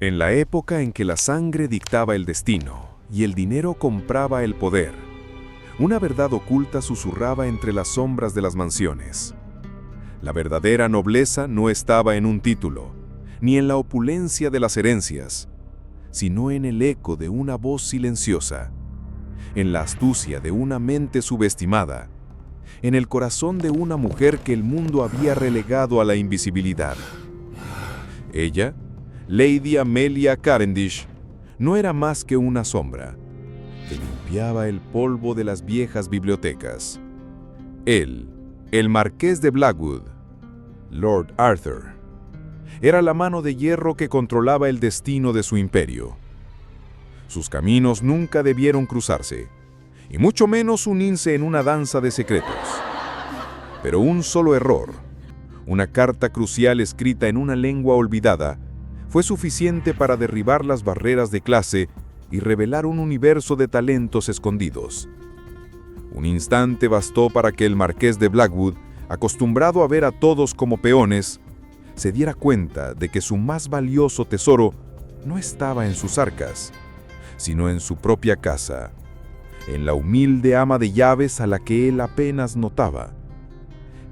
En la época en que la sangre dictaba el destino y el dinero compraba el poder, una verdad oculta susurraba entre las sombras de las mansiones. La verdadera nobleza no estaba en un título, ni en la opulencia de las herencias, sino en el eco de una voz silenciosa, en la astucia de una mente subestimada, en el corazón de una mujer que el mundo había relegado a la invisibilidad. Ella, Lady Amelia Cavendish, no era más que una sombra que limpiaba el polvo de las viejas bibliotecas. Él, el marqués de Blackwood, Lord Arthur, era la mano de hierro que controlaba el destino de su imperio. Sus caminos nunca debieron cruzarse, y mucho menos unirse en una danza de secretos. Pero un solo error, una carta crucial escrita en una lengua olvidada, fue suficiente para derribar las barreras de clase y revelar un universo de talentos escondidos. Un instante bastó para que el marqués de Blackwood, acostumbrado a ver a todos como peones, se diera cuenta de que su más valioso tesoro no estaba en sus arcas, sino en su propia casa, en la humilde ama de llaves a la que él apenas notaba.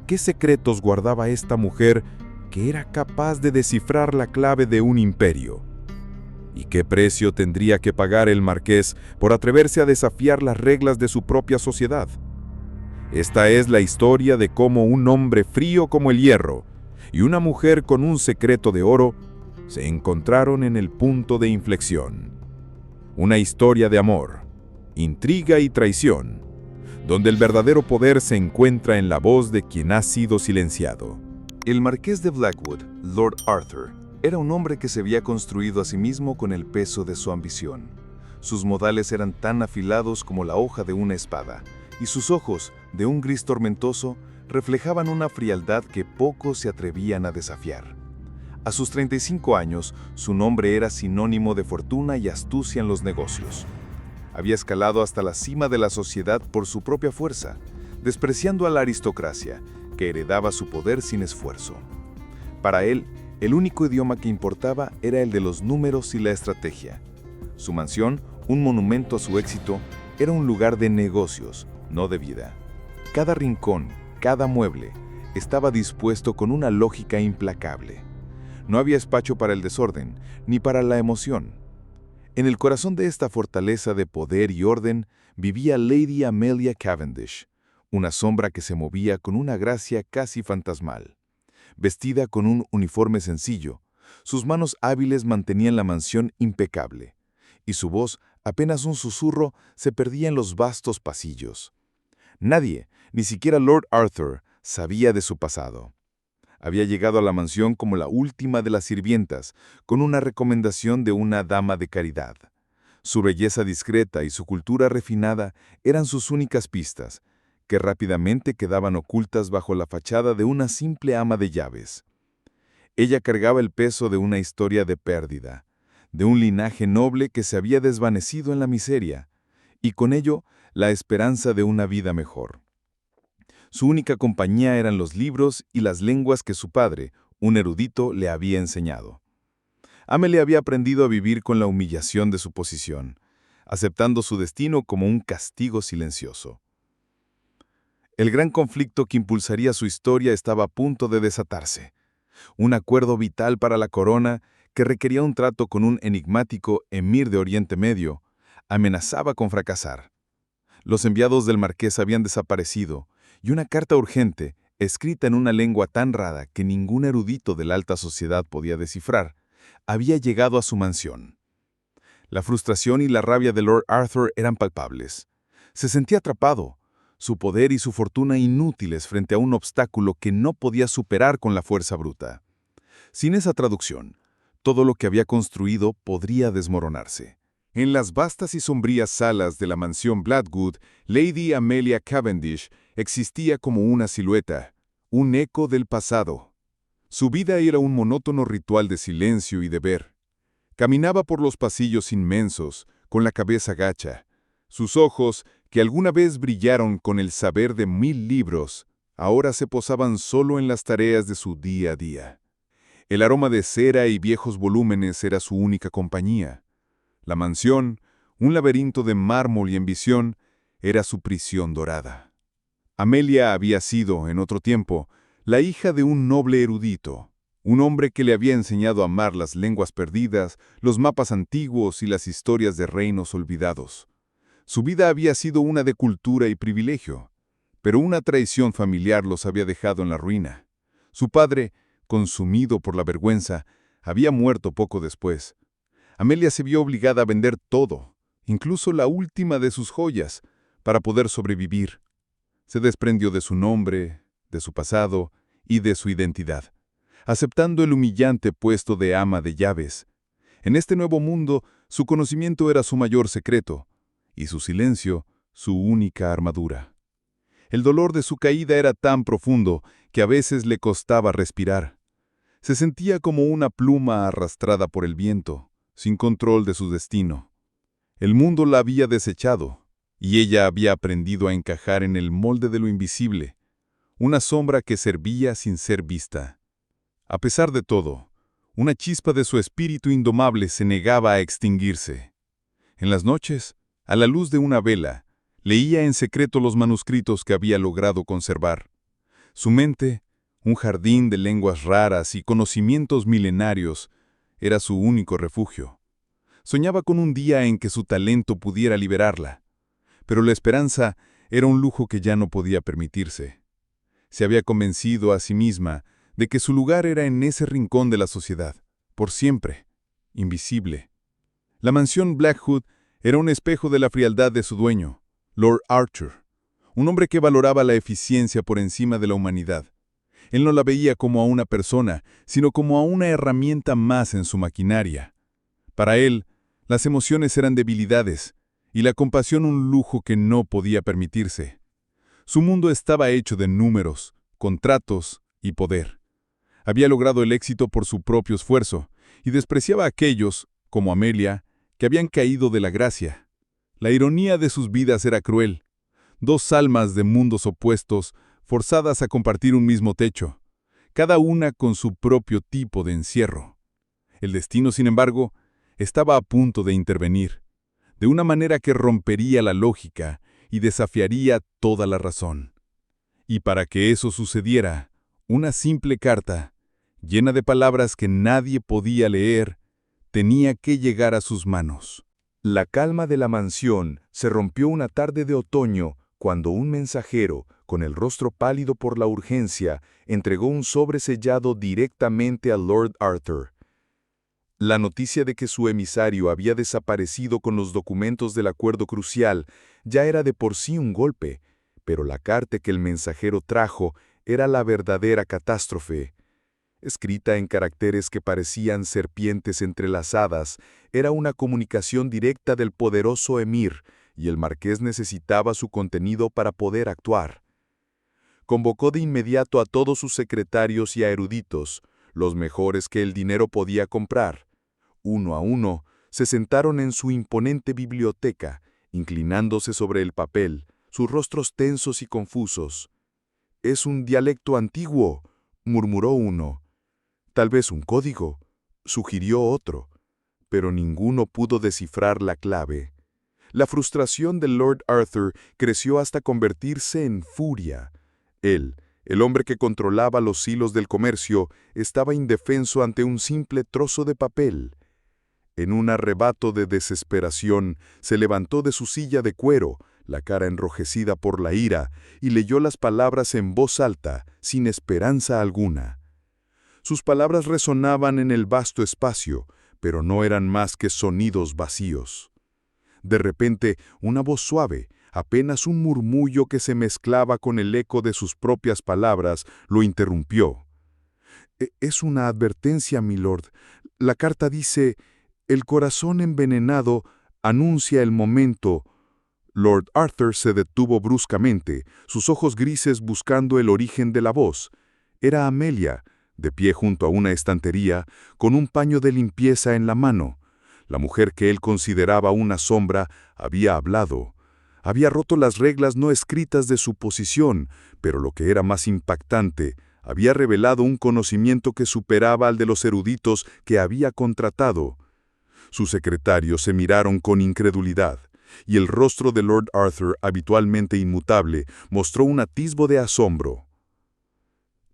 ¿Qué secretos guardaba esta mujer que era capaz de descifrar la clave de un imperio? ¿Y qué precio tendría que pagar el marqués por atreverse a desafiar las reglas de su propia sociedad? Esta es la historia de cómo un hombre frío como el hierro y una mujer con un secreto de oro se encontraron en el punto de inflexión. Una historia de amor, intriga y traición, donde el verdadero poder se encuentra en la voz de quien ha sido silenciado. El marqués de Blackwood, Lord Arthur, era un hombre que se había construido a sí mismo con el peso de su ambición. Sus modales eran tan afilados como la hoja de una espada, y sus ojos, de un gris tormentoso, reflejaban una frialdad que pocos se atrevían a desafiar. A sus 35 años, su nombre era sinónimo de fortuna y astucia en los negocios. Había escalado hasta la cima de la sociedad por su propia fuerza, despreciando a la aristocracia, que heredaba su poder sin esfuerzo. Para él, el único idioma que importaba era el de los números y la estrategia. Su mansión, un monumento a su éxito, era un lugar de negocios, no de vida. Cada rincón, cada mueble, estaba dispuesto con una lógica implacable. No había espacio para el desorden, ni para la emoción. En el corazón de esta fortaleza de poder y orden vivía Lady Amelia Cavendish, una sombra que se movía con una gracia casi fantasmal. Vestida con un uniforme sencillo, sus manos hábiles mantenían la mansión impecable, y su voz, apenas un susurro, se perdía en los vastos pasillos. Nadie, ni siquiera Lord Arthur, sabía de su pasado. Había llegado a la mansión como la última de las sirvientas, con una recomendación de una dama de caridad. Su belleza discreta y su cultura refinada eran sus únicas pistas, que rápidamente quedaban ocultas bajo la fachada de una simple ama de llaves. Ella cargaba el peso de una historia de pérdida, de un linaje noble que se había desvanecido en la miseria, y con ello la esperanza de una vida mejor. Su única compañía eran los libros y las lenguas que su padre, un erudito, le había enseñado. Amelia había aprendido a vivir con la humillación de su posición, aceptando su destino como un castigo silencioso. El gran conflicto que impulsaría su historia estaba a punto de desatarse. Un acuerdo vital para la corona, que requería un trato con un enigmático emir de Oriente Medio, amenazaba con fracasar. Los enviados del marqués habían desaparecido, y una carta urgente, escrita en una lengua tan rara que ningún erudito de la alta sociedad podía descifrar, había llegado a su mansión. La frustración y la rabia de Lord Arthur eran palpables. Se sentía atrapado, su poder y su fortuna inútiles frente a un obstáculo que no podía superar con la fuerza bruta. Sin esa traducción, todo lo que había construido podría desmoronarse. En las vastas y sombrías salas de la mansión Blackwood, Lady Amelia Cavendish existía como una silueta, un eco del pasado. Su vida era un monótono ritual de silencio y deber. Caminaba por los pasillos inmensos, con la cabeza gacha. Sus ojos, que alguna vez brillaron con el saber de 1000 libros, ahora se posaban solo en las tareas de su día a día. El aroma de cera y viejos volúmenes era su única compañía. La mansión, un laberinto de mármol y ambición, era su prisión dorada. Amelia había sido, en otro tiempo, la hija de un noble erudito, un hombre que le había enseñado a amar las lenguas perdidas, los mapas antiguos y las historias de reinos olvidados. Su vida había sido una de cultura y privilegio, pero una traición familiar los había dejado en la ruina. Su padre, consumido por la vergüenza, había muerto poco después. Amelia se vio obligada a vender todo, incluso la última de sus joyas, para poder sobrevivir. Se desprendió de su nombre, de su pasado y de su identidad, aceptando el humillante puesto de ama de llaves. En este nuevo mundo, su conocimiento era su mayor secreto, y su silencio, su única armadura. El dolor de su caída era tan profundo que a veces le costaba respirar. Se sentía como una pluma arrastrada por el viento, sin control de su destino. El mundo la había desechado, y ella había aprendido a encajar en el molde de lo invisible, una sombra que servía sin ser vista. A pesar de todo, una chispa de su espíritu indomable se negaba a extinguirse. En las noches, a la luz de una vela, leía en secreto los manuscritos que había logrado conservar. Su mente, un jardín de lenguas raras y conocimientos milenarios, era su único refugio. Soñaba con un día en que su talento pudiera liberarla, pero la esperanza era un lujo que ya no podía permitirse. Se había convencido a sí misma de que su lugar era en ese rincón de la sociedad, por siempre, invisible. La mansión Blackwood era un espejo de la frialdad de su dueño, Lord Arthur, un hombre que valoraba la eficiencia por encima de la humanidad. Él no la veía como a una persona, sino como a una herramienta más en su maquinaria. Para él, las emociones eran debilidades, y la compasión un lujo que no podía permitirse. Su mundo estaba hecho de números, contratos y poder. Había logrado el éxito por su propio esfuerzo, y despreciaba a aquellos, como Amelia, que habían caído de la gracia. La ironía de sus vidas era cruel. Dos almas de mundos opuestos, forzadas a compartir un mismo techo, cada una con su propio tipo de encierro. El destino, sin embargo, estaba a punto de intervenir, de una manera que rompería la lógica y desafiaría toda la razón. Y para que eso sucediera, una simple carta, llena de palabras que nadie podía leer, tenía que llegar a sus manos. La calma de la mansión se rompió una tarde de otoño cuando un mensajero, con el rostro pálido por la urgencia, entregó un sobre sellado directamente a Lord Arthur. La noticia de que su emisario había desaparecido con los documentos del acuerdo crucial ya era de por sí un golpe, pero la carta que el mensajero trajo era la verdadera catástrofe. Escrita en caracteres que parecían serpientes entrelazadas, era una comunicación directa del poderoso emir, y el marqués necesitaba su contenido para poder actuar. Convocó de inmediato a todos sus secretarios y a eruditos, los mejores que el dinero podía comprar. Uno a uno, se sentaron en su imponente biblioteca, inclinándose sobre el papel, sus rostros tensos y confusos. «Es un dialecto antiguo», murmuró uno. «Tal vez un código», sugirió otro, pero ninguno pudo descifrar la clave. La frustración de Lord Arthur creció hasta convertirse en furia. Él, el hombre que controlaba los hilos del comercio, estaba indefenso ante un simple trozo de papel. En un arrebato de desesperación, se levantó de su silla de cuero, la cara enrojecida por la ira, y leyó las palabras en voz alta, sin esperanza alguna. Sus palabras resonaban en el vasto espacio, pero no eran más que sonidos vacíos. De repente, una voz suave, apenas un murmullo que se mezclaba con el eco de sus propias palabras, lo interrumpió. «Es una advertencia, milord. La carta dice, el corazón envenenado anuncia el momento». Lord Arthur se detuvo bruscamente, sus ojos grises buscando el origen de la voz. Era Amelia, de pie junto a una estantería, con un paño de limpieza en la mano. La mujer que él consideraba una sombra había hablado. Había roto las reglas no escritas de su posición, pero lo que era más impactante, Había revelado un conocimiento que superaba al de los eruditos que había contratado. Sus secretarios se miraron con incredulidad, y el rostro de Lord Arthur, habitualmente inmutable, mostró un atisbo de asombro.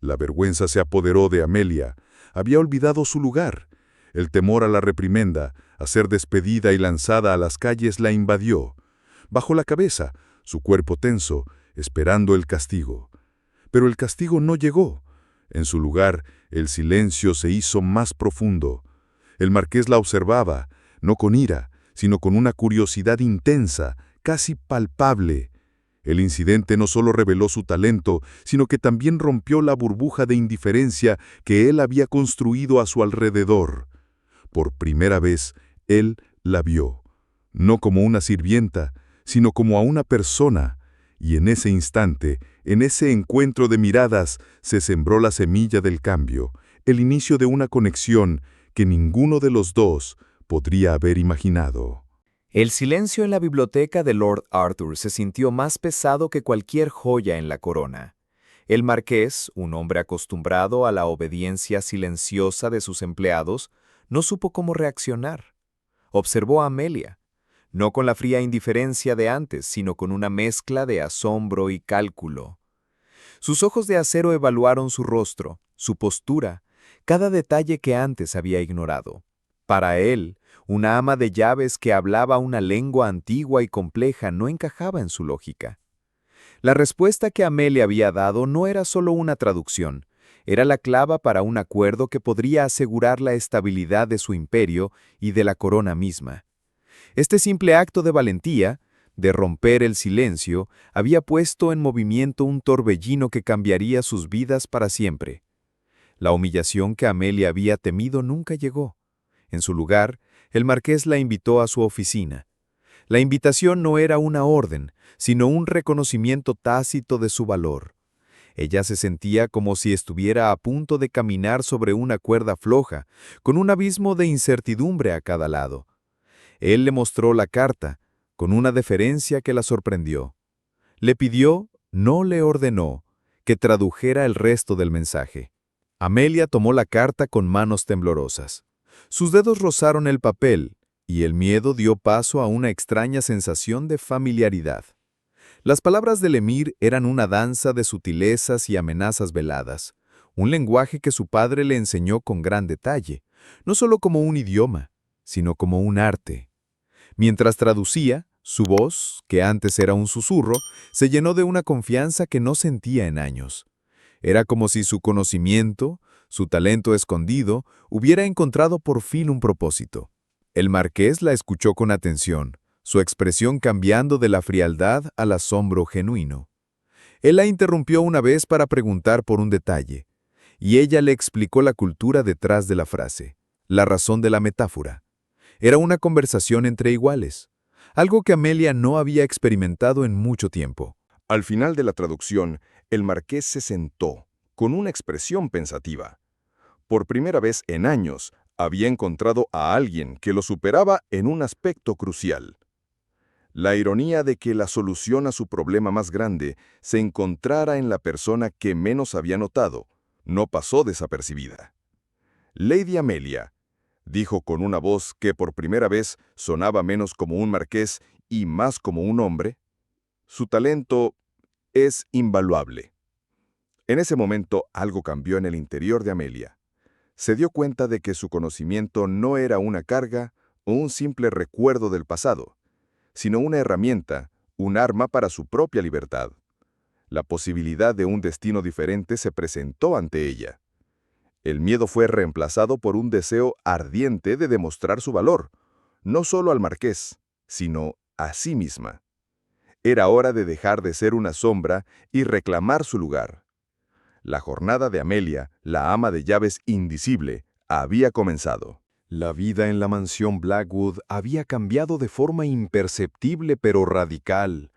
La vergüenza se apoderó de Amelia. Había olvidado su lugar. El temor a la reprimenda, a ser despedida y lanzada a las calles, la invadió. Bajó la cabeza, su cuerpo tenso, esperando el castigo. Pero el castigo no llegó. En su lugar, el silencio se hizo más profundo. El marqués la observaba, no con ira, sino con una curiosidad intensa, casi palpable. El incidente no solo reveló su talento, sino que también rompió la burbuja de indiferencia que él había construido a su alrededor. Por primera vez, él la vio, no como una sirvienta, sino como a una persona, y en ese instante, en ese encuentro de miradas, se sembró la semilla del cambio, el inicio de una conexión que ninguno de los dos podría haber imaginado. El silencio en la biblioteca de Lord Arthur se sintió más pesado que cualquier joya en la corona. El marqués, un hombre acostumbrado a la obediencia silenciosa de sus empleados, no supo cómo reaccionar. Observó a Amelia, no con la fría indiferencia de antes, sino con una mezcla de asombro y cálculo. Sus ojos de acero evaluaron su rostro, su postura, cada detalle que antes había ignorado. Para él, una ama de llaves que hablaba una lengua antigua y compleja no encajaba en su lógica. La respuesta que Amelia había dado no era solo una traducción, era la clave para un acuerdo que podría asegurar la estabilidad de su imperio y de la corona misma. Este simple acto de valentía, de romper el silencio, había puesto en movimiento un torbellino que cambiaría sus vidas para siempre. La humillación que Amelia había temido nunca llegó. En su lugar, el marqués la invitó a su oficina. La invitación no era una orden, sino un reconocimiento tácito de su valor. Ella se sentía como si estuviera a punto de caminar sobre una cuerda floja, con un abismo de incertidumbre a cada lado. Él le mostró la carta, con una deferencia que la sorprendió. Le pidió, no le ordenó, que tradujera el resto del mensaje. Amelia tomó la carta con manos temblorosas. Sus dedos rozaron el papel, y el miedo dio paso a una extraña sensación de familiaridad. Las palabras del emir eran una danza de sutilezas y amenazas veladas, un lenguaje que su padre le enseñó con gran detalle, no solo como un idioma, sino como un arte. Mientras traducía, su voz, que antes era un susurro, se llenó de una confianza que no sentía en años. Era como si su conocimiento, su talento escondido, hubiera encontrado por fin un propósito. El marqués la escuchó con atención, su expresión cambiando de la frialdad al asombro genuino. Él la interrumpió una vez para preguntar por un detalle, y ella le explicó la cultura detrás de la frase, la razón de la metáfora. Era una conversación entre iguales, algo que Amelia no había experimentado en mucho tiempo. Al final de la traducción, el marqués se sentó, con una expresión pensativa. Por primera vez en años, había encontrado a alguien que lo superaba en un aspecto crucial. La ironía de que la solución a su problema más grande se encontrara en la persona que menos había notado, no pasó desapercibida. Lady Amelia, dijo con una voz que por primera vez sonaba menos como un marqués y más como un hombre, su talento es invaluable. En ese momento algo cambió en el interior de Amelia. Se dio cuenta de que su conocimiento no era una carga o un simple recuerdo del pasado, sino una herramienta, un arma para su propia libertad. La posibilidad de un destino diferente se presentó ante ella. El miedo fue reemplazado por un deseo ardiente de demostrar su valor, no solo al marqués, sino a sí misma. Era hora de dejar de ser una sombra y reclamar su lugar. La jornada de Amelia, la ama de llaves indicible, había comenzado. La vida en la mansión Blackwood había cambiado de forma imperceptible pero radical.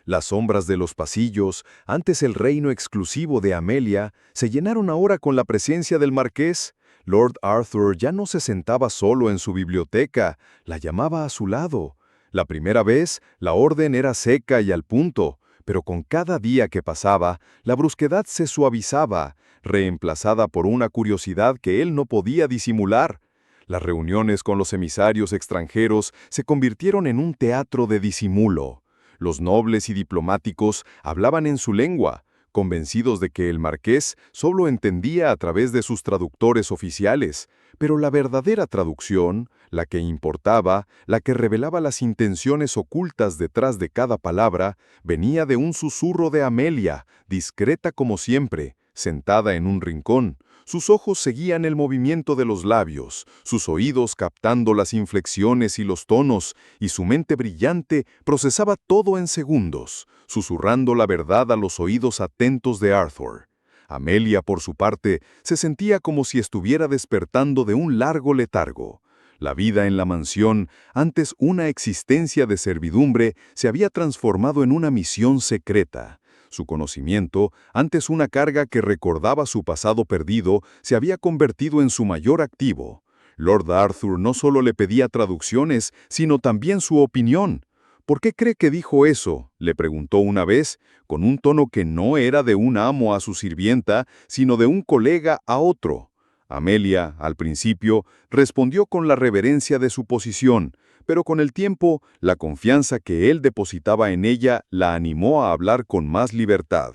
Las sombras de los pasillos, antes el reino exclusivo de Amelia, se llenaron ahora con la presencia del marqués. Lord Arthur ya no se sentaba solo en su biblioteca, la llamaba a su lado. La primera vez, la orden era seca y al punto, pero con cada día que pasaba, la brusquedad se suavizaba, reemplazada por una curiosidad que él no podía disimular. Las reuniones con los emisarios extranjeros se convirtieron en un teatro de disimulo. Los nobles y diplomáticos hablaban en su lengua, convencidos de que el marqués solo entendía a través de sus traductores oficiales, pero la verdadera traducción, la que importaba, la que revelaba las intenciones ocultas detrás de cada palabra, venía de un susurro de Amelia, discreta como siempre, sentada en un rincón. Sus ojos seguían el movimiento de los labios, sus oídos captando las inflexiones y los tonos, y su mente brillante procesaba todo en segundos, susurrando la verdad a los oídos atentos de Arthur. Amelia, por su parte, se sentía como si estuviera despertando de un largo letargo. La vida en la mansión, antes una existencia de servidumbre, se había transformado en una misión secreta. Su conocimiento, antes una carga que recordaba su pasado perdido, se había convertido en su mayor activo. Lord Arthur no solo le pedía traducciones, sino también su opinión. ¿Por qué cree que dijo eso?, le preguntó una vez, con un tono que no era de un amo a su sirvienta, sino de un colega a otro. Amelia, al principio, respondió con la reverencia de su posición, pero con el tiempo, la confianza que él depositaba en ella la animó a hablar con más libertad.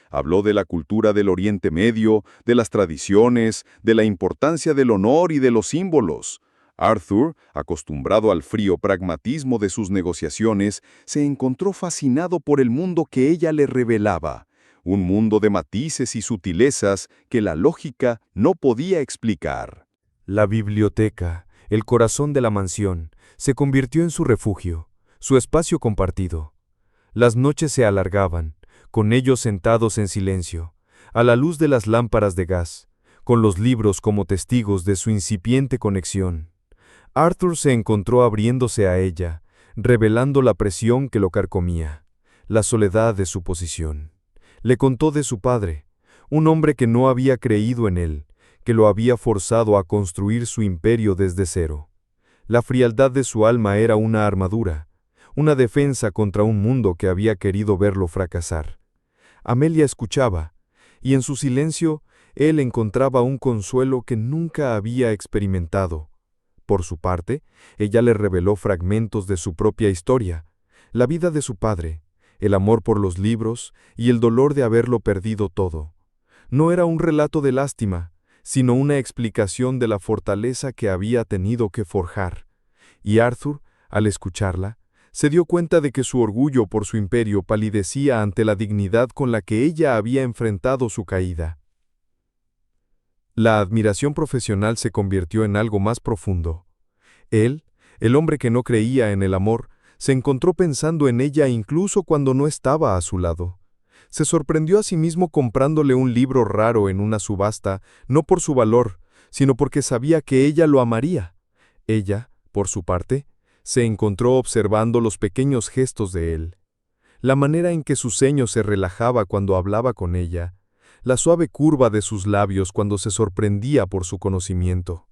Habló de la cultura del Oriente Medio, de las tradiciones, de la importancia del honor y de los símbolos. Arthur, acostumbrado al frío pragmatismo de sus negociaciones, se encontró fascinado por el mundo que ella le revelaba, un mundo de matices y sutilezas que la lógica no podía explicar. La biblioteca, el corazón de la mansión, se convirtió en su refugio, su espacio compartido. Las noches se alargaban, con ellos sentados en silencio, a la luz de las lámparas de gas, con los libros como testigos de su incipiente conexión. Arthur se encontró abriéndose a ella, revelando la presión que lo carcomía, la soledad de su posición. Le contó de su padre, un hombre que no había creído en él, que lo había forzado a construir su imperio desde cero. La frialdad de su alma era una armadura, una defensa contra un mundo que había querido verlo fracasar. Amelia escuchaba, y en su silencio él encontraba un consuelo que nunca había experimentado. Por su parte, ella le reveló fragmentos de su propia historia, la vida de su padre, el amor por los libros y el dolor de haberlo perdido todo. No era un relato de lástima, sino una explicación de la fortaleza que había tenido que forjar. Y Arthur, al escucharla, se dio cuenta de que su orgullo por su imperio palidecía ante la dignidad con la que ella había enfrentado su caída. La admiración profesional se convirtió en algo más profundo. Él, el hombre que no creía en el amor, se encontró pensando en ella incluso cuando no estaba a su lado. Se sorprendió a sí mismo comprándole un libro raro en una subasta, no por su valor, sino porque sabía que ella lo amaría. Ella, por su parte, se encontró observando los pequeños gestos de él. La manera en que su ceño se relajaba cuando hablaba con ella, la suave curva de sus labios cuando se sorprendía por su conocimiento.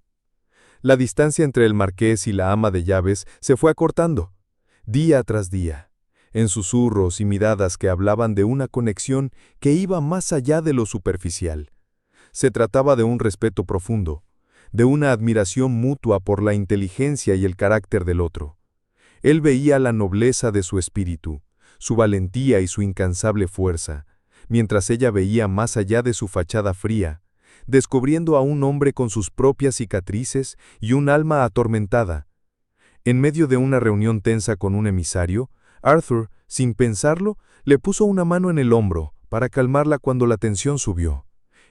La distancia entre el marqués y la ama de llaves se fue acortando, día tras día, en susurros y miradas que hablaban de una conexión que iba más allá de lo superficial. Se trataba de un respeto profundo, de una admiración mutua por la inteligencia y el carácter del otro. Él veía la nobleza de su espíritu, su valentía y su incansable fuerza, mientras ella veía más allá de su fachada fría, descubriendo a un hombre con sus propias cicatrices y un alma atormentada. En medio de una reunión tensa con un emisario, Arthur, sin pensarlo, le puso una mano en el hombro para calmarla cuando la tensión subió.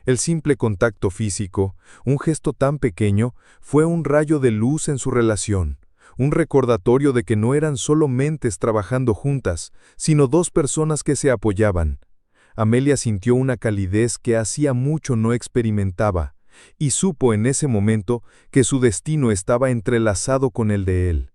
El simple contacto físico, un gesto tan pequeño, fue un rayo de luz en su relación, un recordatorio de que no eran solo mentes trabajando juntas, sino dos personas que se apoyaban. Amelia sintió una calidez que hacía mucho no experimentaba, y supo en ese momento que su destino estaba entrelazado con el de él.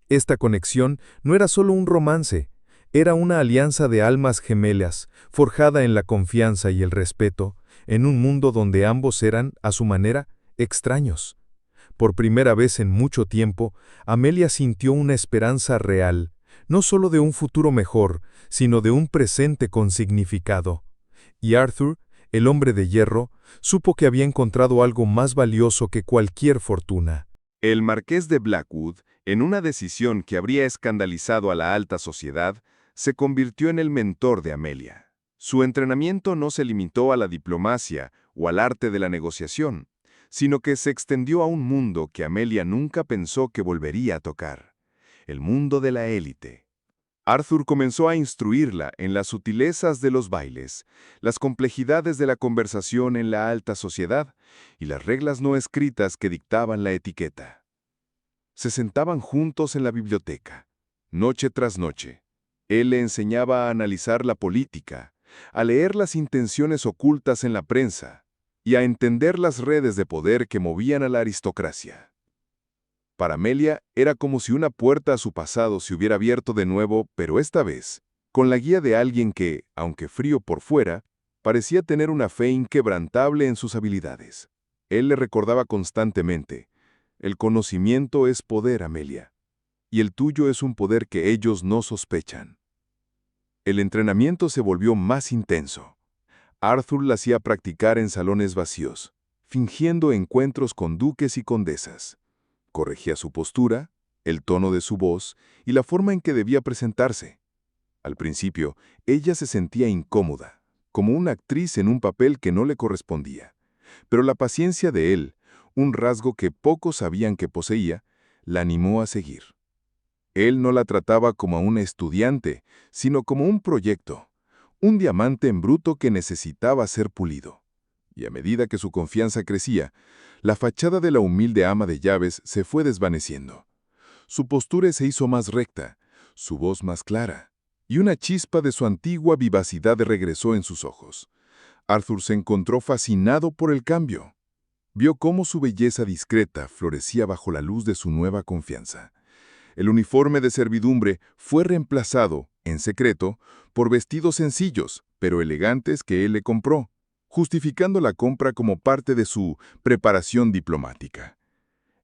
Esta conexión no era solo un romance, era una alianza de almas gemelas, forjada en la confianza y el respeto, en un mundo donde ambos eran, a su manera, extraños. Por primera vez en mucho tiempo, Amelia sintió una esperanza real, no solo de un futuro mejor, sino de un presente con significado. Y Arthur, El hombre de hierro supo que había encontrado algo más valioso que cualquier fortuna. El marqués de Blackwood, en una decisión que habría escandalizado a la alta sociedad, se convirtió en el mentor de Amelia. Su entrenamiento no se limitó a la diplomacia o al arte de la negociación, sino que se extendió a un mundo que Amelia nunca pensó que volvería a tocar: el mundo de la élite. Arthur comenzó a instruirla en las sutilezas de los bailes, las complejidades de la conversación en la alta sociedad y las reglas no escritas que dictaban la etiqueta. Se sentaban juntos en la biblioteca, noche tras noche. Él le enseñaba a analizar la política, a leer las intenciones ocultas en la prensa y a entender las redes de poder que movían a la aristocracia. Para Amelia era como si una puerta a su pasado se hubiera abierto de nuevo, pero esta vez, con la guía de alguien que, aunque frío por fuera, parecía tener una fe inquebrantable en sus habilidades. Él le recordaba constantemente: el conocimiento es poder, Amelia, y el tuyo es un poder que ellos no sospechan. El entrenamiento se volvió más intenso. Arthur la hacía practicar en salones vacíos, fingiendo encuentros con duques y condesas. Corregía su postura, el tono de su voz y la forma en que debía presentarse. Al principio, ella se sentía incómoda, como una actriz en un papel que no le correspondía. Pero la paciencia de él, un rasgo que pocos sabían que poseía, la animó a seguir. Él no la trataba como a una estudiante, sino como un proyecto, un diamante en bruto que necesitaba ser pulido. Y a medida que su confianza crecía, la fachada de la humilde ama de llaves se fue desvaneciendo. Su postura se hizo más recta, su voz más clara, y una chispa de su antigua vivacidad regresó en sus ojos. Arthur se encontró fascinado por el cambio. Vio cómo su belleza discreta florecía bajo la luz de su nueva confianza. El uniforme de servidumbre fue reemplazado, en secreto, por vestidos sencillos, pero elegantes que él le compró, justificando la compra como parte de su preparación diplomática.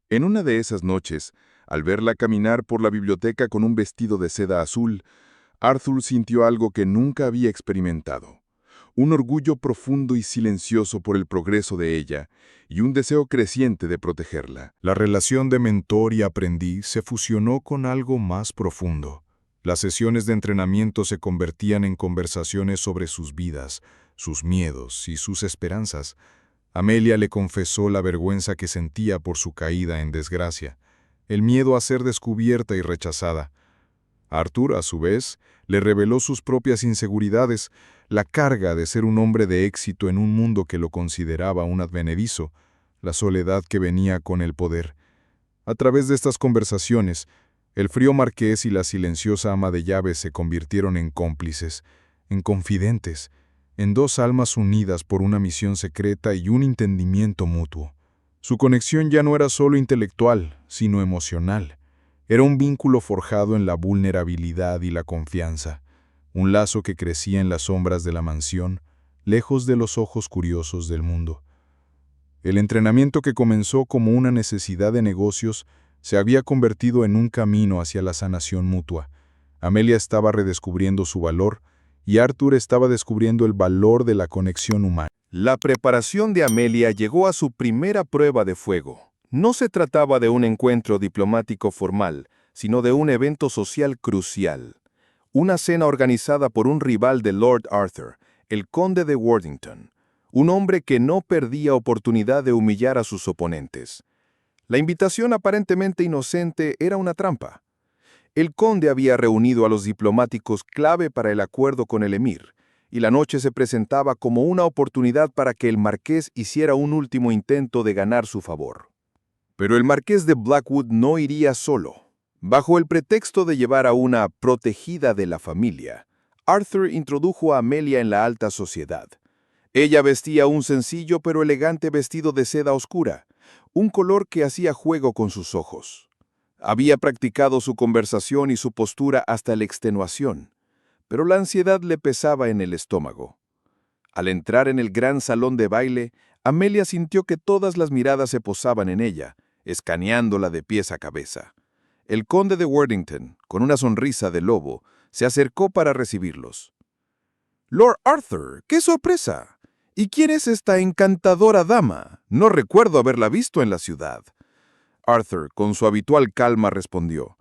En una de esas noches, al verla caminar por la biblioteca con un vestido de seda azul, Arthur sintió algo que nunca había experimentado: un orgullo profundo y silencioso por el progreso de ella y un deseo creciente de protegerla. La relación de mentor y aprendiz se fusionó con algo más profundo. Las sesiones de entrenamiento se convertían en conversaciones sobre sus vidas, sus miedos y sus esperanzas. Amelia le confesó la vergüenza que sentía por su caída en desgracia, el miedo a ser descubierta y rechazada. Arthur, a su vez, le reveló sus propias inseguridades, la carga de ser un hombre de éxito en un mundo que lo consideraba un advenedizo, la soledad que venía con el poder. A través de estas conversaciones, el frío marqués y la silenciosa ama de llaves se convirtieron en cómplices, en confidentes, en dos almas unidas por una misión secreta y un entendimiento mutuo. Su conexión ya no era solo intelectual, sino emocional. Era un vínculo forjado en la vulnerabilidad y la confianza, un lazo que crecía en las sombras de la mansión, lejos de los ojos curiosos del mundo. El entrenamiento, que comenzó como una necesidad de negocios, se había convertido en un camino hacia la sanación mutua. Amelia estaba redescubriendo su valor y Arthur estaba descubriendo el valor de la conexión humana. La preparación de Amelia llegó a su primera prueba de fuego. No se trataba de un encuentro diplomático formal, sino de un evento social crucial. Una cena organizada por un rival de Lord Arthur, el conde de Worthington, un hombre que no perdía oportunidad de humillar a sus oponentes. La invitación aparentemente inocente era una trampa. El conde había reunido a los diplomáticos clave para el acuerdo con el emir, y la noche se presentaba como una oportunidad para que el marqués hiciera un último intento de ganar su favor. Pero el marqués de Blackwood no iría solo. Bajo el pretexto de llevar a una protegida de la familia, Arthur introdujo a Amelia en la alta sociedad. Ella vestía un sencillo pero elegante vestido de seda oscura, un color que hacía juego con sus ojos. Había practicado su conversación y su postura hasta la extenuación, pero la ansiedad le pesaba en el estómago. Al entrar en el gran salón de baile, Amelia sintió que todas las miradas se posaban en ella, escaneándola de pies a cabeza. El conde de Worthington, con una sonrisa de lobo, se acercó para recibirlos. «Lord Arthur, qué sorpresa. ¿Y quién es esta encantadora dama? No recuerdo haberla visto en la ciudad. Arthur, con su habitual calma, respondió: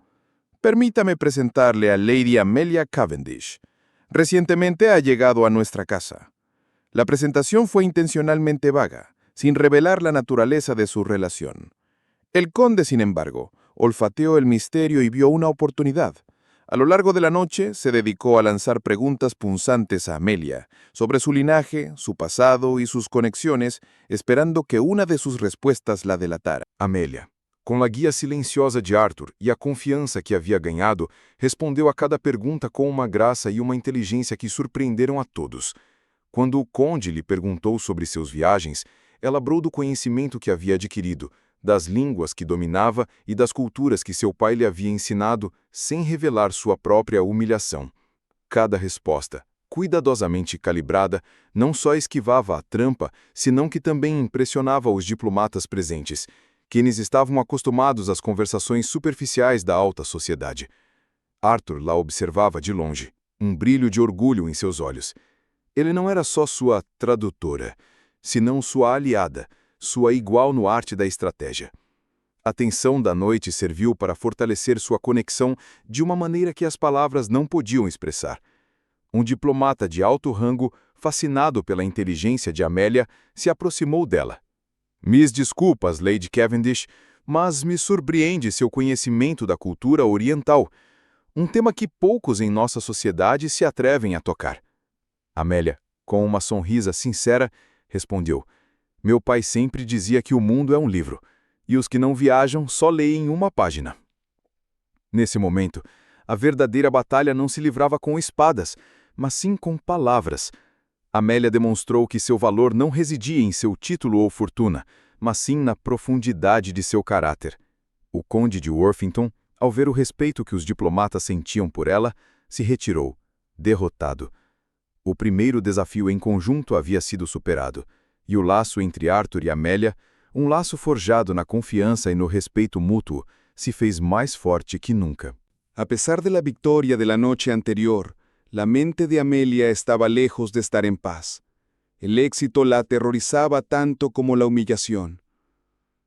Permítame presentarle a Lady Amelia Cavendish. Recientemente ha llegado a nuestra casa. La presentación fue intencionalmente vaga, sin revelar la naturaleza de su relación. El conde, sin embargo, olfateó el misterio y vio una oportunidad. A lo largo de la noche se dedicó a lanzar preguntas punzantes a Amelia sobre su linaje, su pasado y sus conexiones, esperando que una de sus respuestas la delatara. Amélia, com a guia silenciosa de Arthur e a confiança que havia ganhado, respondeu a cada pergunta com uma graça e uma inteligência que surpreenderam a todos. Quando o conde lhe perguntou sobre seus viagens, ela lembrou do conhecimento que havia adquirido, das línguas que dominava e das culturas que seu pai lhe havia ensinado, sem revelar sua própria humilhação. Cada resposta, cuidadosamente calibrada, não só esquivava a trampa, senão que também impressionava os diplomatas presentes, quienes estavam acostumados às conversações superficiais da alta sociedade. Arthur la observava de longe, brilho de orgulho em seus olhos. Ele não era só sua tradutora, senão sua aliada, sua igual no arte da estratégia. A tensão da noite serviu para fortalecer sua conexão de uma maneira que as palavras não podiam expressar. Diplomata de alto rango, fascinado pela inteligência de Amélia, se aproximou dela. Mis desculpas, Lady Cavendish, mas me surpreende seu conhecimento da cultura oriental, tema que poucos em nossa sociedade se atrevem a tocar. Amélia, com uma sonrisa sincera, respondeu: Meu pai sempre dizia que o mundo é um livro, e os que não viajam só leem uma página. Nesse momento, a verdadeira batalha não se livrava com espadas, mas sim com palavras. Amélia demonstrou que seu valor não residia em seu título ou fortuna, mas sim na profundidade de seu caráter. O conde de Worthington, ao ver o respeito que os diplomatas sentiam por ela, se retirou, derrotado. O primeiro desafio em conjunto havia sido superado, e o laço entre Arthur e Amélia, laço forjado na confiança e no respeito mútuo, se fez mais forte que nunca. A pesar de la victoria de la noche anterior, la mente de Amelia estaba lejos de estar en paz. El éxito la aterrorizaba tanto como la humillación.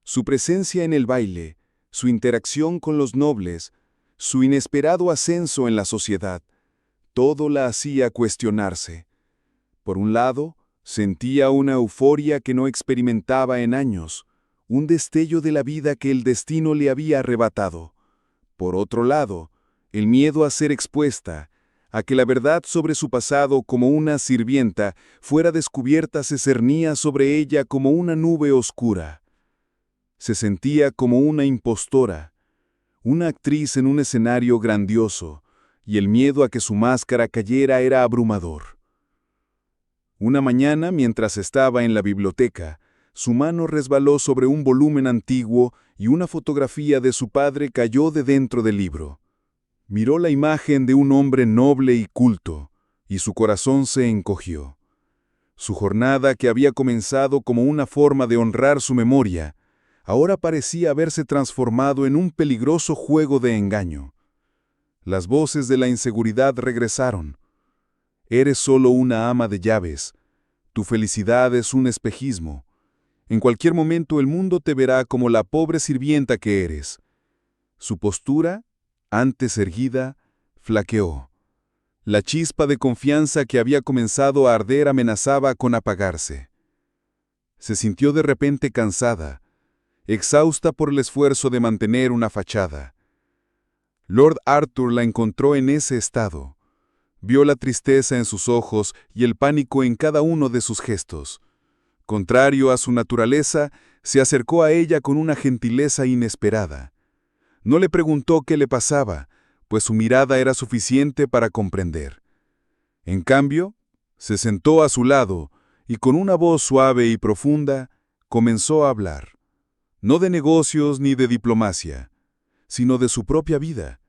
Su presencia en el baile, su interacción con los nobles, su inesperado ascenso en la sociedad, todo la hacía cuestionarse. Por un lado, sentía una euforia que no experimentaba en años, un destello de la vida que el destino le había arrebatado. Por otro lado, el miedo a ser expuesta, a que la verdad sobre su pasado como una sirvienta fuera descubierta se cernía sobre ella como una nube oscura. Se sentía como una impostora, una actriz en un escenario grandioso, y el miedo a que su máscara cayera era abrumador. Una mañana, mientras estaba en la biblioteca, su mano resbaló sobre un volumen antiguo y una fotografía de su padre cayó de dentro del libro. Miró la imagen de un hombre noble y culto, y su corazón se encogió. Su jornada, que había comenzado como una forma de honrar su memoria, ahora parecía haberse transformado en un peligroso juego de engaño. Las voces de la inseguridad regresaron. Eres solo una ama de llaves. Tu felicidad es un espejismo. En cualquier momento el mundo te verá como la pobre sirvienta que eres. Su postura, antes erguida, flaqueó. La chispa de confianza que había comenzado a arder amenazaba con apagarse. Se sintió de repente cansada, exhausta por el esfuerzo de mantener una fachada. Lord Arthur la encontró en ese estado. Vio la tristeza en sus ojos y el pánico en cada uno de sus gestos. Contrario a su naturaleza, se acercó a ella con una gentileza inesperada. No le preguntó qué le pasaba, pues su mirada era suficiente para comprender. En cambio, se sentó a su lado y con una voz suave y profunda comenzó a hablar. No de negocios ni de diplomacia, sino de su propia vida.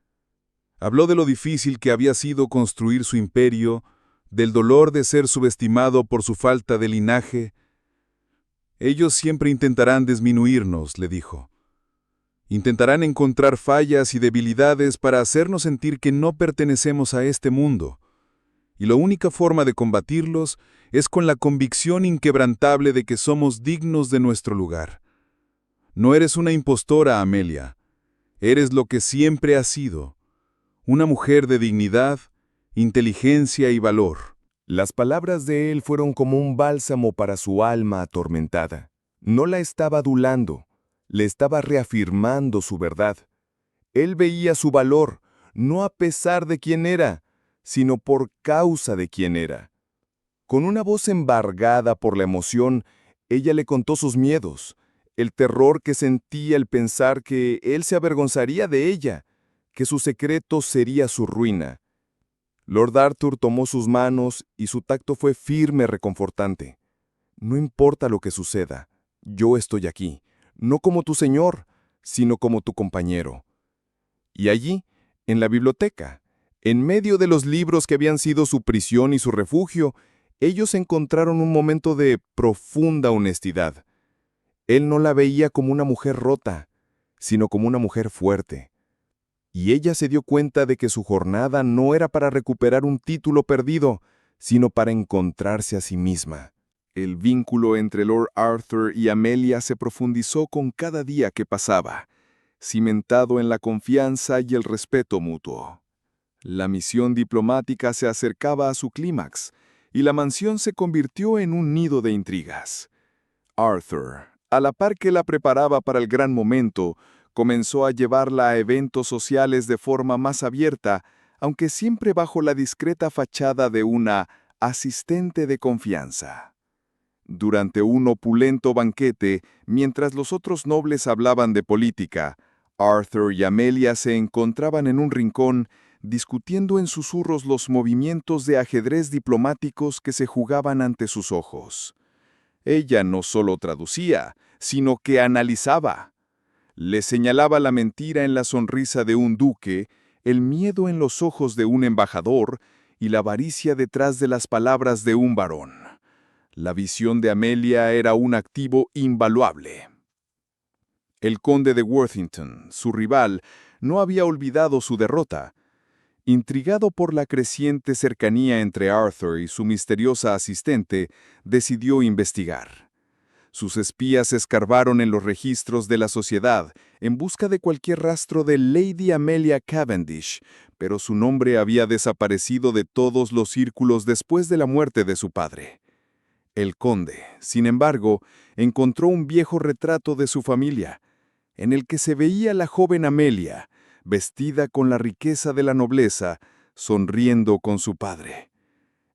Habló de lo difícil que había sido construir su imperio, del dolor de ser subestimado por su falta de linaje. Ellos siempre intentarán disminuirnos, le dijo. Intentarán encontrar fallas y debilidades para hacernos sentir que no pertenecemos a este mundo. y la única forma de combatirlos es con la convicción inquebrantable de que somos dignos de nuestro lugar. No eres una impostora, Amelia. Eres lo que siempre has sido, una mujer de dignidad, inteligencia y valor. Las palabras de él fueron como un bálsamo para su alma atormentada. No la estaba adulando, le estaba reafirmando su verdad. Él veía su valor, no a pesar de quién era, sino por causa de quién era. Con una voz embargada por la emoción, ella le contó sus miedos, el terror que sentía al pensar que él se avergonzaría de ella, que su secreto sería su ruina. Lord Arthur tomó sus manos y su tacto fue firme, reconfortante. No importa lo que suceda, yo estoy aquí, no como tu señor, sino como tu compañero. Y allí, en la biblioteca, en medio de los libros que habían sido su prisión y su refugio, ellos encontraron un momento de profunda honestidad. Él no la veía como una mujer rota, sino como una mujer fuerte. Y ella se dio cuenta de que su jornada no era para recuperar un título perdido, sino para encontrarse a sí misma. El vínculo entre Lord Arthur y Amelia se profundizó con cada día que pasaba, cimentado en la confianza y el respeto mutuo. La misión diplomática se acercaba a su clímax, y la mansión se convirtió en un nido de intrigas. Arthur, a la par que la preparaba para el gran momento, comenzó a llevarla a eventos sociales de forma más abierta, aunque siempre bajo la discreta fachada de una asistente de confianza. Durante un opulento banquete, mientras los otros nobles hablaban de política, Arthur y Amelia se encontraban en un rincón discutiendo en susurros los movimientos de ajedrez diplomáticos que se jugaban ante sus ojos. Ella no solo traducía, sino que analizaba. Le señalaba la mentira en la sonrisa de un duque, el miedo en los ojos de un embajador y la avaricia detrás de las palabras de un varón. La visión de Amelia era un activo invaluable. El conde de Worthington, su rival, no había olvidado su derrota. Intrigado por la creciente cercanía entre Arthur y su misteriosa asistente, decidió investigar. Sus espías escarbaron en los registros de la sociedad en busca de cualquier rastro de Lady Amelia Cavendish, pero su nombre había desaparecido de todos los círculos después de la muerte de su padre. El conde, sin embargo, encontró un viejo retrato de su familia, en el que se veía la joven Amelia, vestida con la riqueza de la nobleza, sonriendo con su padre.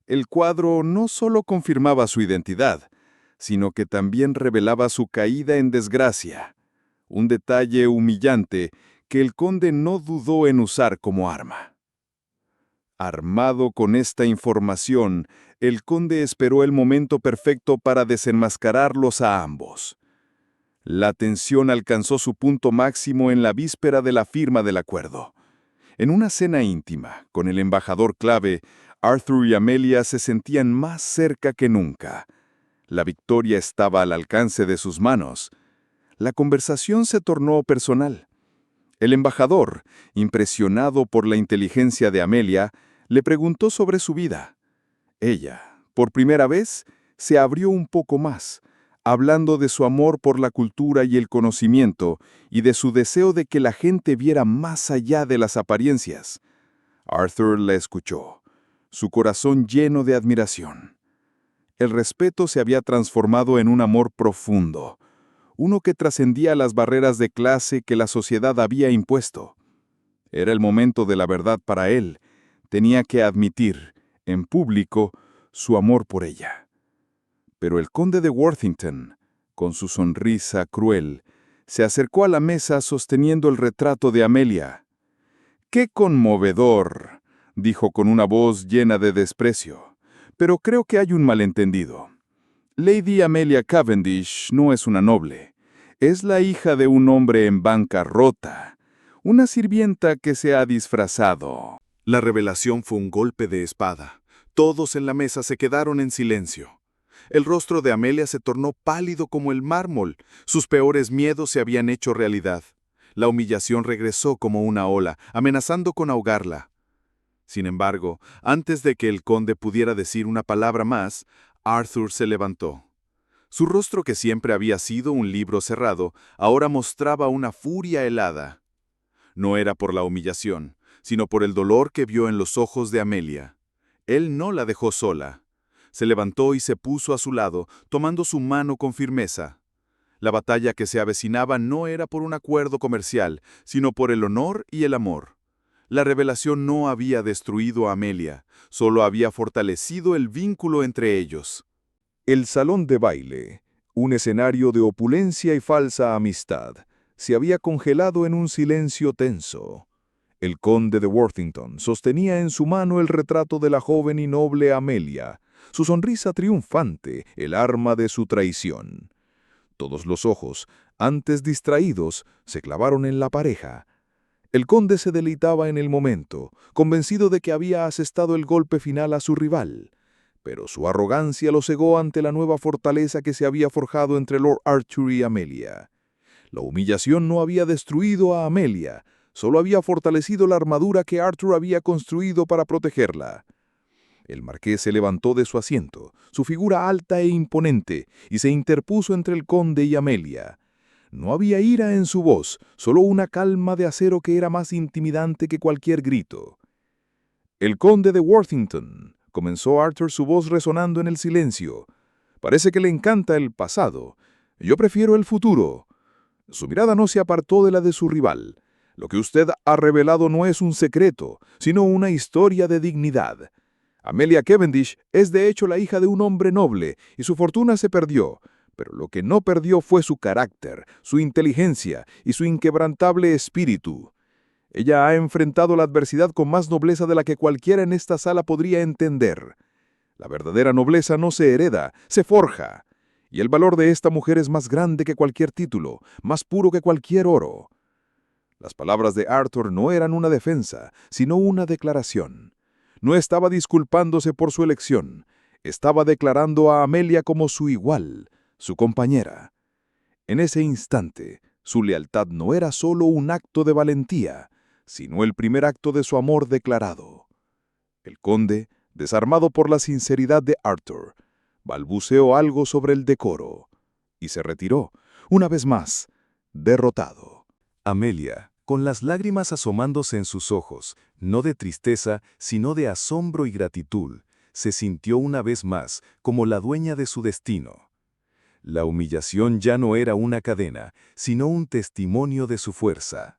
El cuadro no solo confirmaba su identidad, sino que también revelaba su caída en desgracia, un detalle humillante que el conde no dudó en usar como arma. Armado con esta información, el conde esperó el momento perfecto para desenmascararlos a ambos. La tensión alcanzó su punto máximo en la víspera de la firma del acuerdo. En una cena íntima, con el embajador clave, Arthur y Amelia se sentían más cerca que nunca. La victoria estaba al alcance de sus manos. La conversación se tornó personal. El embajador, impresionado por la inteligencia de Amelia, le preguntó sobre su vida. Ella, por primera vez, se abrió un poco más, hablando de su amor por la cultura y el conocimiento, y de su deseo de que la gente viera más allá de las apariencias. Arthur la escuchó, su corazón lleno de admiración. El respeto se había transformado en un amor profundo, uno que trascendía las barreras de clase que la sociedad había impuesto. Era el momento de la verdad para él. Tenía que admitir, en público, su amor por ella. Pero el conde de Worthington, con su sonrisa cruel, se acercó a la mesa sosteniendo el retrato de Amelia. ¡Qué conmovedor!, dijo con una voz llena de desprecio. Pero creo que hay un malentendido. Lady Amelia Cavendish no es una noble. Es la hija de un hombre en bancarrota, una sirvienta que se ha disfrazado. La revelación fue un golpe de espada. Todos en la mesa se quedaron en silencio. El rostro de Amelia se tornó pálido como el mármol. Sus peores miedos se habían hecho realidad. La humillación regresó como una ola, amenazando con ahogarla. Sin embargo, antes de que el conde pudiera decir una palabra más, Arthur se levantó. Su rostro, que siempre había sido un libro cerrado, ahora mostraba una furia helada. No era por la humillación, sino por el dolor que vio en los ojos de Amelia. Él no la dejó sola. Se levantó y se puso a su lado, tomando su mano con firmeza. La batalla que se avecinaba no era por un acuerdo comercial, sino por el honor y el amor. La revelación no había destruido a Amelia, solo había fortalecido el vínculo entre ellos. El salón de baile, un escenario de opulencia y falsa amistad, se había congelado en un silencio tenso. El conde de Worthington sostenía en su mano el retrato de la joven y noble Amelia, su sonrisa triunfante, el arma de su traición. Todos los ojos, antes distraídos, se clavaron en la pareja. El conde se deleitaba en el momento, convencido de que había asestado el golpe final a su rival. Pero su arrogancia lo cegó ante la nueva fortaleza que se había forjado entre Lord Arthur y Amelia. La humillación no había destruido a Amelia, solo había fortalecido la armadura que Arthur había construido para protegerla. El marqués se levantó de su asiento, su figura alta e imponente, y se interpuso entre el conde y Amelia. No había ira en su voz, solo una calma de acero que era más intimidante que cualquier grito. «El conde de Worthington», comenzó Arthur, su voz resonando en el silencio. «Parece que le encanta el pasado. Yo prefiero el futuro». Su mirada no se apartó de la de su rival. «Lo que usted ha revelado no es un secreto, sino una historia de dignidad. Amelia Cavendish es de hecho la hija de un hombre noble, y su fortuna se perdió. Pero lo que no perdió fue su carácter, su inteligencia y su inquebrantable espíritu. Ella ha enfrentado la adversidad con más nobleza de la que cualquiera en esta sala podría entender. La verdadera nobleza no se hereda, se forja. Y el valor de esta mujer es más grande que cualquier título, más puro que cualquier oro». Las palabras de Arthur no eran una defensa, sino una declaración. No estaba disculpándose por su elección, estaba declarando a Amelia como su igual, su compañera. En ese instante, su lealtad no era solo un acto de valentía, sino el primer acto de su amor declarado. El conde, desarmado por la sinceridad de Arthur, balbuceó algo sobre el decoro, y se retiró, una vez más, derrotado. Amelia, con las lágrimas asomándose en sus ojos, no de tristeza, sino de asombro y gratitud, se sintió una vez más como la dueña de su destino. La humillación ya no era una cadena, sino un testimonio de su fuerza.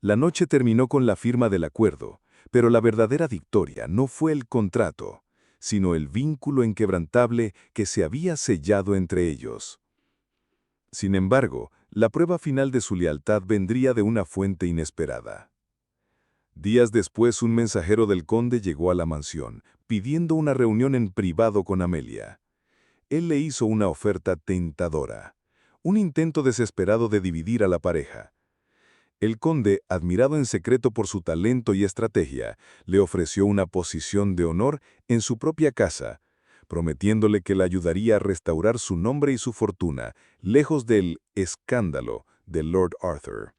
La noche terminó con la firma del acuerdo, pero la verdadera victoria no fue el contrato, sino el vínculo inquebrantable que se había sellado entre ellos. Sin embargo, la prueba final de su lealtad vendría de una fuente inesperada. Días después, un mensajero del conde llegó a la mansión, pidiendo una reunión en privado con Amelia. Él le hizo una oferta tentadora, un intento desesperado de dividir a la pareja. El conde, admirado en secreto por su talento y estrategia, le ofreció una posición de honor en su propia casa, prometiéndole que le ayudaría a restaurar su nombre y su fortuna, lejos del escándalo de Lord Arthur.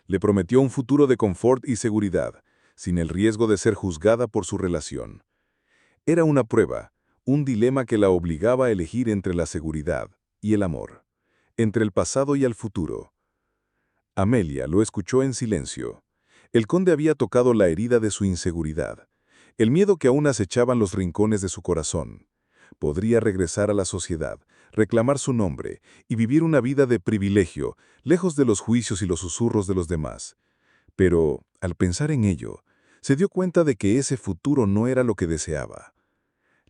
Le prometió un futuro de confort y seguridad, sin el riesgo de ser juzgada por su relación. Era una prueba, un dilema que la obligaba a elegir entre la seguridad y el amor, entre el pasado y el futuro. Amelia lo escuchó en silencio. El conde había tocado la herida de su inseguridad, el miedo que aún acechaban los rincones de su corazón. Podría regresar a la sociedad, reclamar su nombre y vivir una vida de privilegio, lejos de los juicios y los susurros de los demás. Pero, al pensar en ello, se dio cuenta de que ese futuro no era lo que deseaba.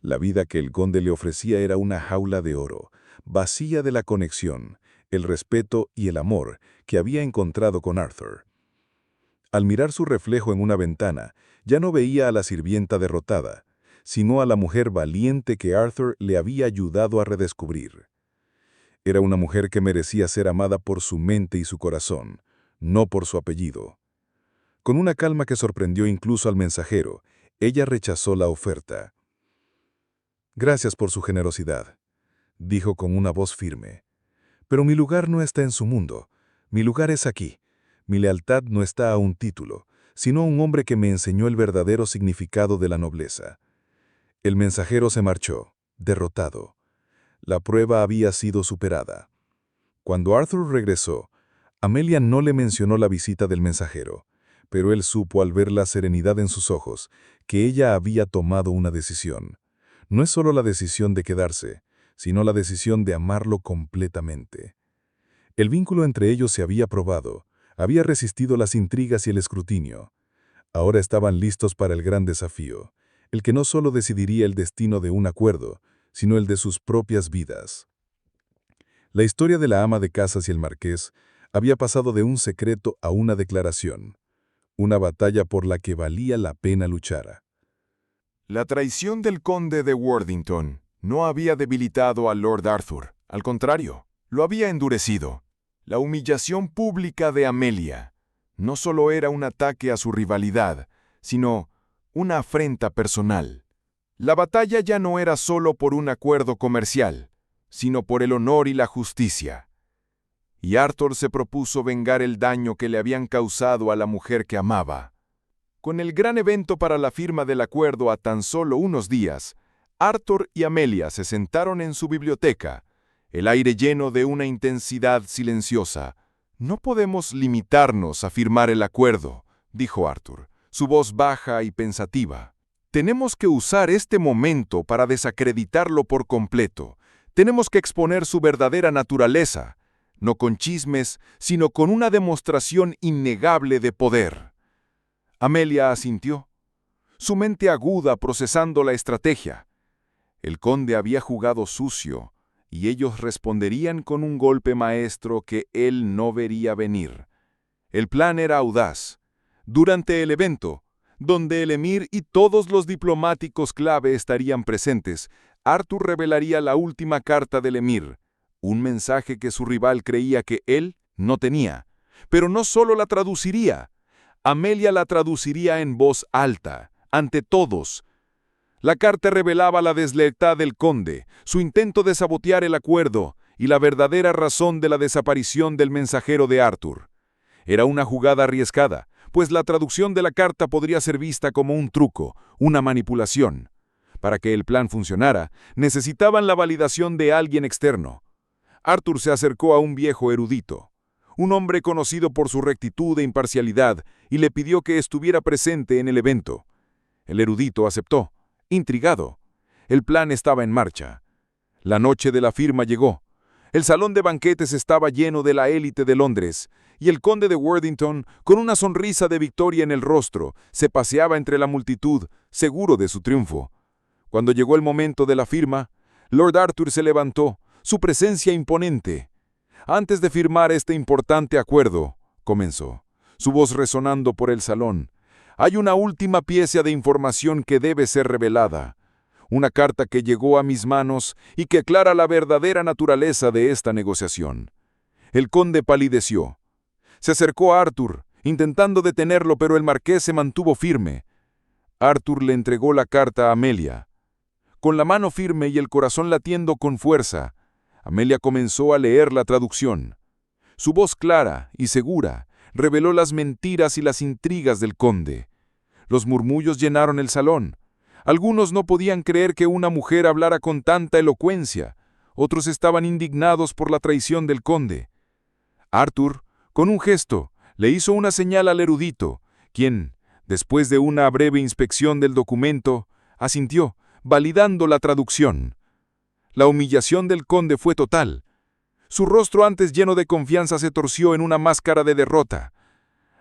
La vida que el conde le ofrecía era una jaula de oro, vacía de la conexión, el respeto y el amor que había encontrado con Arthur. Al mirar su reflejo en una ventana, ya no veía a la sirvienta derrotada, sino a la mujer valiente que Arthur le había ayudado a redescubrir. Era una mujer que merecía ser amada por su mente y su corazón, no por su apellido. Con una calma que sorprendió incluso al mensajero, ella rechazó la oferta. «Gracias por su generosidad», dijo con una voz firme. «Pero mi lugar no está en su mundo. Mi lugar es aquí. Mi lealtad no está a un título, sino un hombre que me enseñó el verdadero significado de la nobleza. El mensajero se marchó, derrotado. La prueba había sido superada. Cuando Arthur regresó, Amelia no le mencionó la visita del mensajero, pero él supo al ver la serenidad en sus ojos que ella había tomado una decisión. No es solo la decisión de quedarse, sino la decisión de amarlo completamente. El vínculo entre ellos se había probado, había resistido las intrigas y el escrutinio. Ahora estaban listos para el gran desafío, el que no solo decidiría el destino de un acuerdo, sino el de sus propias vidas. La historia de la ama de casas y el marqués había pasado de un secreto a una declaración, una batalla por la que valía la pena luchar. La traición del conde de Worthington no había debilitado a Lord Arthur, al contrario, lo había endurecido. La humillación pública de Amelia no solo era un ataque a su rivalidad, sino una afrenta personal. La batalla ya no era solo por un acuerdo comercial, sino por el honor y la justicia. Y Arthur se propuso vengar el daño que le habían causado a la mujer que amaba. Con el gran evento para la firma del acuerdo a tan solo unos días, Arthur y Amelia se sentaron en su biblioteca, el aire lleno de una intensidad silenciosa. «No podemos limitarnos a firmar el acuerdo», dijo Arthur, su voz baja y pensativa. «Tenemos que usar este momento para desacreditarlo por completo. Tenemos que exponer su verdadera naturaleza, no con chismes, sino con una demostración innegable de poder». Amelia asintió, su mente aguda procesando la estrategia. El conde había jugado sucio, y ellos responderían con un golpe maestro que él no vería venir. El plan era audaz. Durante el evento, donde el emir y todos los diplomáticos clave estarían presentes, Arthur revelaría la última carta del emir, un mensaje que su rival creía que él no tenía. Pero no solo la traduciría, Amelia la traduciría en voz alta, ante todos. La carta revelaba la deslealtad del conde, su intento de sabotear el acuerdo y la verdadera razón de la desaparición del mensajero de Arthur. Era una jugada arriesgada, pues la traducción de la carta podría ser vista como un truco, una manipulación. Para que el plan funcionara, necesitaban la validación de alguien externo. Arthur se acercó a un viejo erudito, un hombre conocido por su rectitud e imparcialidad, y le pidió que estuviera presente en el evento. El erudito aceptó, intrigado. El plan estaba en marcha. La noche de la firma llegó. El salón de banquetes estaba lleno de la élite de Londres, y el conde de Worthington, con una sonrisa de victoria en el rostro, se paseaba entre la multitud, seguro de su triunfo. Cuando llegó el momento de la firma, Lord Arthur se levantó, su presencia imponente. «Antes de firmar este importante acuerdo», comenzó, su voz resonando por el salón, «hay una última pieza de información que debe ser revelada. Una carta que llegó a mis manos y que aclara la verdadera naturaleza de esta negociación». El conde palideció. Se acercó a Arthur, intentando detenerlo, pero el marqués se mantuvo firme. Arthur le entregó la carta a Amelia. Con la mano firme y el corazón latiendo con fuerza, Amelia comenzó a leer la traducción. Su voz clara y segura reveló las mentiras y las intrigas del conde. Los murmullos llenaron el salón. Algunos no podían creer que una mujer hablara con tanta elocuencia. Otros estaban indignados por la traición del conde. Arthur, con un gesto, le hizo una señal al erudito, quien, después de una breve inspección del documento, asintió, validando la traducción. La humillación del conde fue total. Su rostro antes lleno de confianza se torció en una máscara de derrota.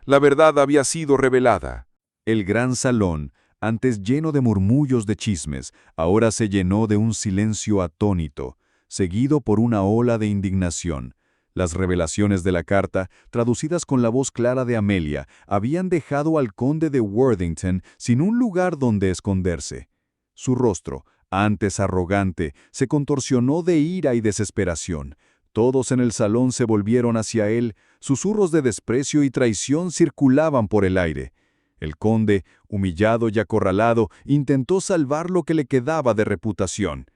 La verdad había sido revelada. El gran salón, antes lleno de murmullos de chismes, ahora se llenó de un silencio atónito, seguido por una ola de indignación. Las revelaciones de la carta, traducidas con la voz clara de Amelia, habían dejado al conde de Worthington sin un lugar donde esconderse. Su rostro, antes arrogante, se contorsionó de ira y desesperación. Todos en el salón se volvieron hacia él, susurros de desprecio y traición circulaban por el aire. El conde, humillado y acorralado, intentó salvar lo que le quedaba de reputación.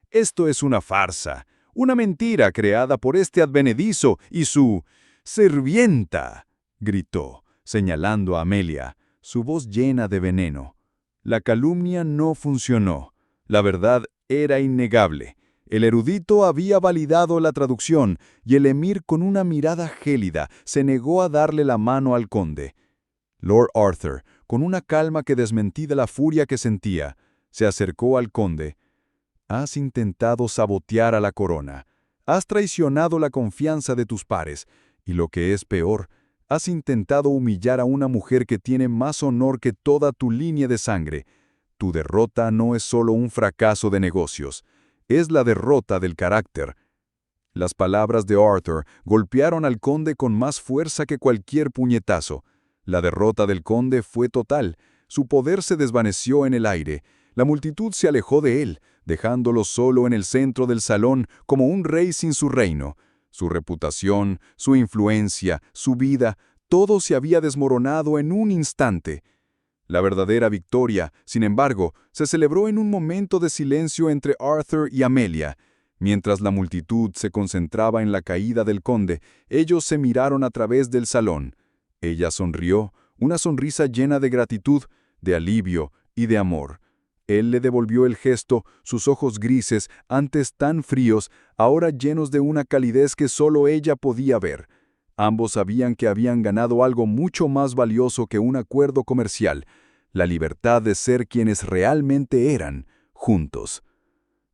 «Esto es una farsa, una mentira creada por este advenedizo y su sirvienta», gritó, señalando a Amelia. su voz llena de veneno. La calumnia no funcionó. La verdad era innegable. El erudito había validado la traducción y el emir con una mirada gélida se negó a darle la mano al conde. Lord Arthur, con una calma que desmentía la furia que sentía, se acercó al conde. «Has intentado sabotear a la corona. Has traicionado la confianza de tus pares. Y lo que es peor, has intentado humillar a una mujer que tiene más honor que toda tu línea de sangre. Tu derrota no es solo un fracaso de negocios. Es la derrota del carácter». Las palabras de Arthur golpearon al conde con más fuerza que cualquier puñetazo. La derrota del conde fue total. Su poder se desvaneció en el aire. La multitud se alejó de él, dejándolo solo en el centro del salón como un rey sin su reino. Su reputación, su influencia, su vida, todo se había desmoronado en un instante. La verdadera victoria, sin embargo, se celebró en un momento de silencio entre Arthur y Amelia. Mientras la multitud se concentraba en la caída del conde, ellos se miraron a través del salón. Ella sonrió, una sonrisa llena de gratitud, de alivio y de amor. Él le devolvió el gesto, sus ojos grises, antes tan fríos, ahora llenos de una calidez que solo ella podía ver. Ambos sabían que habían ganado algo mucho más valioso que un acuerdo comercial, la libertad de ser quienes realmente eran, juntos.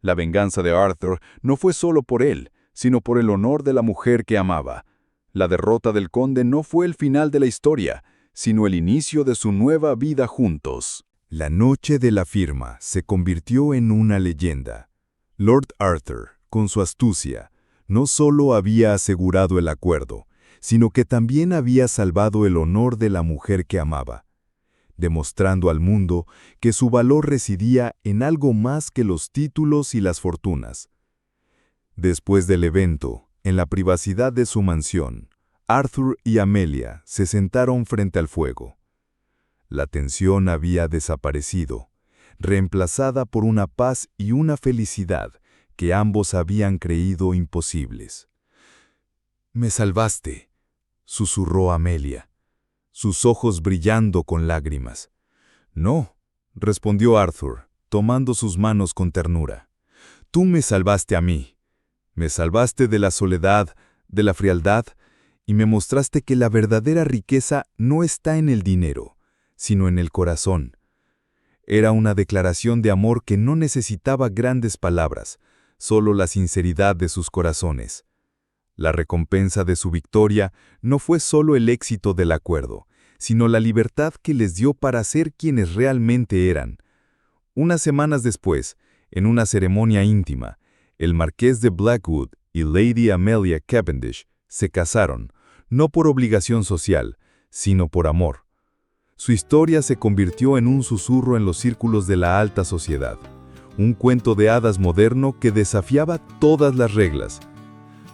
La venganza de Arthur no fue solo por él, sino por el honor de la mujer que amaba. La derrota del conde no fue el final de la historia, sino el inicio de su nueva vida juntos. La noche de la firma se convirtió en una leyenda. Lord Arthur, con su astucia, no solo había asegurado el acuerdo, sino que también había salvado el honor de la mujer que amaba, demostrando al mundo que su valor residía en algo más que los títulos y las fortunas. Después del evento, en la privacidad de su mansión, Arthur y Amelia se sentaron frente al fuego. La tensión había desaparecido, reemplazada por una paz y una felicidad que ambos habían creído imposibles. «Me salvaste», susurró Amelia, sus ojos brillando con lágrimas. «No», respondió Arthur, tomando sus manos con ternura. «Tú me salvaste a mí. Me salvaste de la soledad, de la frialdad, y me mostraste que la verdadera riqueza no está en el dinero, sino en el corazón». Era una declaración de amor que no necesitaba grandes palabras, solo la sinceridad de sus corazones. La recompensa de su victoria no fue solo el éxito del acuerdo, sino la libertad que les dio para ser quienes realmente eran. Unas semanas después, en una ceremonia íntima, el marqués de Blackwood y Lady Amelia Cavendish se casaron, no por obligación social, sino por amor. Su historia se convirtió en un susurro en los círculos de la alta sociedad, un cuento de hadas moderno que desafiaba todas las reglas.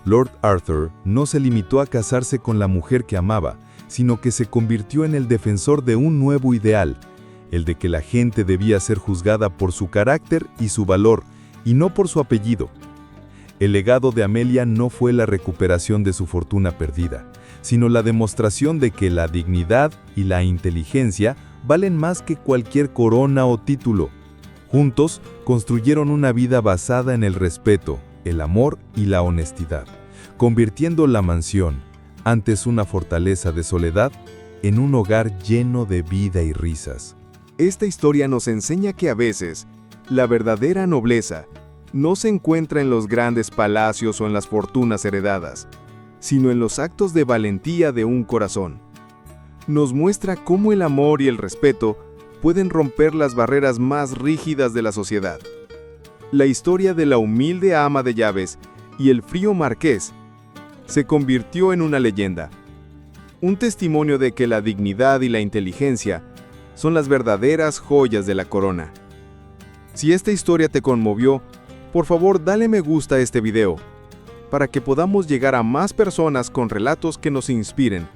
Lord Arthur no se limitó a casarse con la mujer que amaba, sino que se convirtió en el defensor de un nuevo ideal, el de que la gente debía ser juzgada por su carácter y su valor, y no por su apellido. El legado de Amelia no fue la recuperación de su fortuna perdida, sino la demostración de que la dignidad y la inteligencia valen más que cualquier corona o título. Juntos construyeron una vida basada en el respeto, el amor y la honestidad, convirtiendo la mansión, antes una fortaleza de soledad, en un hogar lleno de vida y risas. Esta historia nos enseña que a veces, la verdadera nobleza no se encuentra en los grandes palacios o en las fortunas heredadas, sino en los actos de valentía de un corazón. Nos muestra cómo el amor y el respeto pueden romper las barreras más rígidas de la sociedad. La historia de la humilde ama de llaves y el frío marqués se convirtió en una leyenda, un testimonio de que la dignidad y la inteligencia son las verdaderas joyas de la corona. Si esta historia te conmovió, por favor dale me gusta a este video, para que podamos llegar a más personas con relatos que nos inspiren.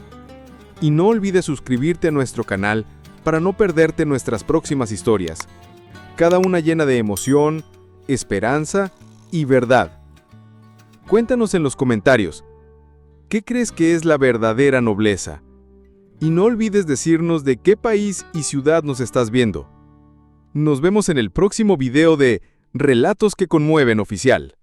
Y no olvides suscribirte a nuestro canal para no perderte nuestras próximas historias, cada una llena de emoción, esperanza y verdad. Cuéntanos en los comentarios, ¿qué crees que es la verdadera nobleza? Y no olvides decirnos de qué país y ciudad nos estás viendo. Nos vemos en el próximo video de Relatos que Conmueven Oficial.